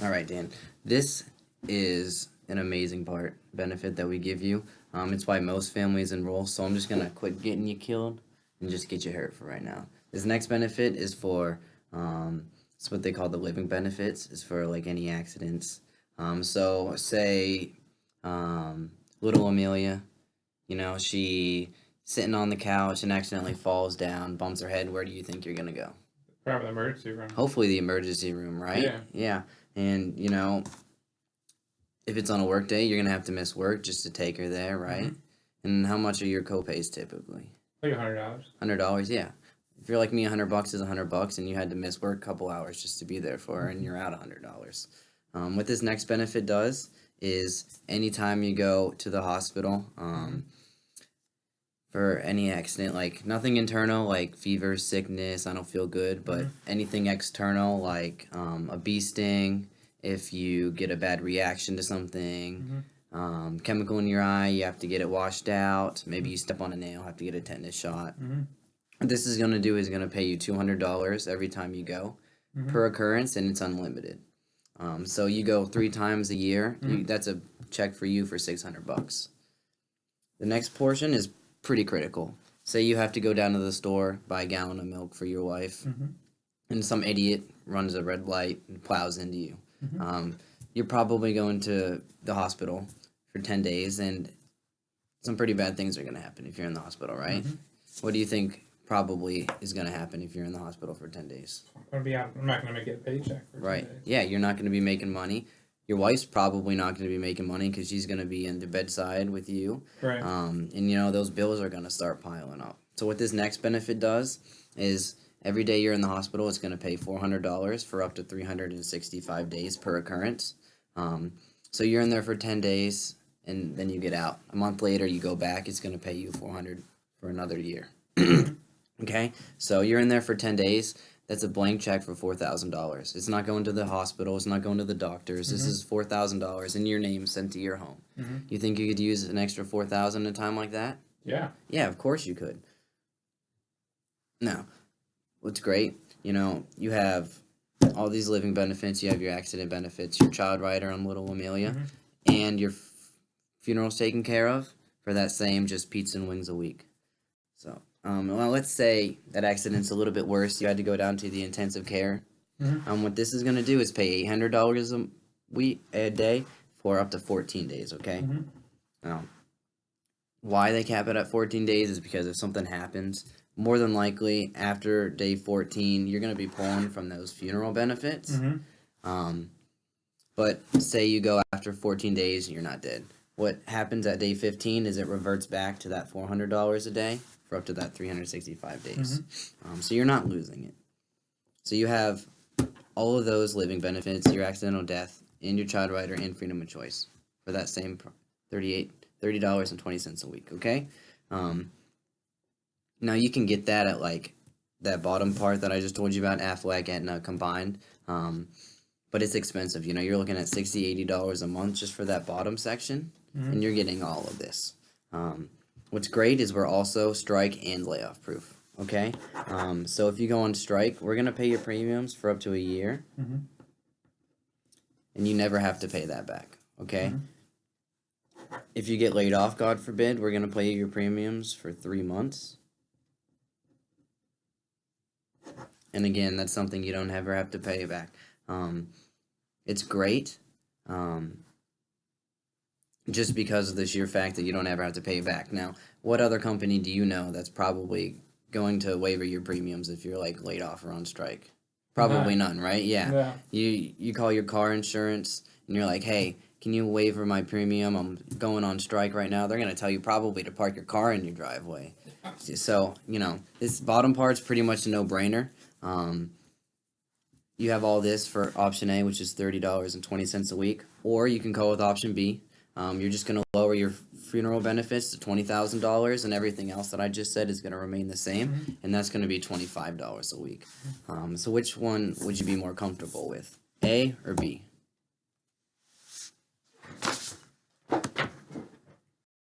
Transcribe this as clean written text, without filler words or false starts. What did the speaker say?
All right, Dan. This is an amazing benefit that we give you. It's why most families enroll. So I'm just gonna quit getting you killed and just get you hurt for right now. This next benefit is for it's what they call the living benefits. Is for like any accidents. So say little Amelia, she sitting on the couch and accidentally falls down, bumps her head. Where do you think you're gonna go? Probably the emergency room. Hopefully the emergency room, right? Yeah. Yeah. And if it's on a work day, you're gonna have to miss work just to take her there, right? Mhm. And how much are your copays typically? Like $100. $100, yeah. If you're like me, $100 is $100, and you had to miss work a couple hours just to be there for her, and you're out $100. What this next benefit does is anytime you go to the hospital, for any accident, like nothing internal, like fever, sickness, I don't feel good, but anything external, like a bee sting, if you get a bad reaction to something, chemical in your eye, you have to get it washed out. Maybe you step on a nail, have to get a tetanus shot. What this is going to do is going to pay you $200 every time you go per occurrence, and it's unlimited. So you go 3 times a year, that's a check for you for $600. The next portion is pretty critical. Say you have to go down to the store, buy a gallon of milk for your wife, and some idiot runs a red light and plows into you. You're probably going to the hospital for 10 days, and some pretty bad things are going to happen if you're in the hospital, right? What do you think probably is going to happen if you're in the hospital for 10 days? I'm gonna be out. I'm not gonna get a paycheck for 2 Right. days. Yeah, you're not going to be making money. Your wife's probably not going to be making money because she's going to be in the bedside with you. Right. And those bills are going to start piling up. So what this next benefit does is every day you're in the hospital, it's going to pay $400 for up to 365 days per occurrence. So you're in there for 10 days, and then you get out. A month later, you go back. It's going to pay you $400 for another year. Okay? So you're in there for 10 days. That's a blank check for $4,000. It's not going to the hospital. It's not going to the doctors. This is $4,000 in your name sent to your home. You think you could use an extra $4,000 in a time like that? Yeah. Yeah, of course you could. Now, what's great, you have all these living benefits. You have your accident benefits, your child rider on Little Amelia, and your funeral's taken care of for that same just pizza and wings a week. So, well, let's say that accident's a little bit worse. You had to go down to the intensive care. What this is going to do is pay $800 a day for up to 14 days, okay? Why they cap it at 14 days is because if something happens, more than likely after day 14, you're going to be pulling from those funeral benefits. But say you go after 14 days and you're not dead. What happens at day 15 is it reverts back to that $400 a day for up to that 365 days. So you're not losing it. So you have all of those living benefits, your accidental death, and your child rider and freedom of choice for that same $30.20 a week, okay? Now you can get that at like that bottom part that I just told you about, Aflac, Aetna combined. But it's expensive. You're looking at $60, $80 a month just for that bottom section, and you're getting all of this. What's great is we're also strike and layoff proof. Okay, so if you go on strike, we're gonna pay your premiums for up to a year, and you never have to pay that back. Okay. If you get laid off, God forbid, we're gonna pay your premiums for 3 months. And again, that's something you don't ever have to pay back. It's great, just because of the sheer fact that you don't ever have to pay it back. Now, what other company do you know that's probably going to waiver your premiums if you're like laid off or on strike? Probably none, right? Yeah. You call your car insurance and you're like, hey, can you waiver my premium? I'm going on strike right now. They're going to tell you probably to park your car in your driveway. So, this bottom part's pretty much a no-brainer. You have all this for option A, which is $30.20 a week, or you can go with option B. You're just going to lower your funeral benefits to $20,000, and everything else that I just said is going to remain the same, and that's going to be $25 a week. So which one would you be more comfortable with, A or B?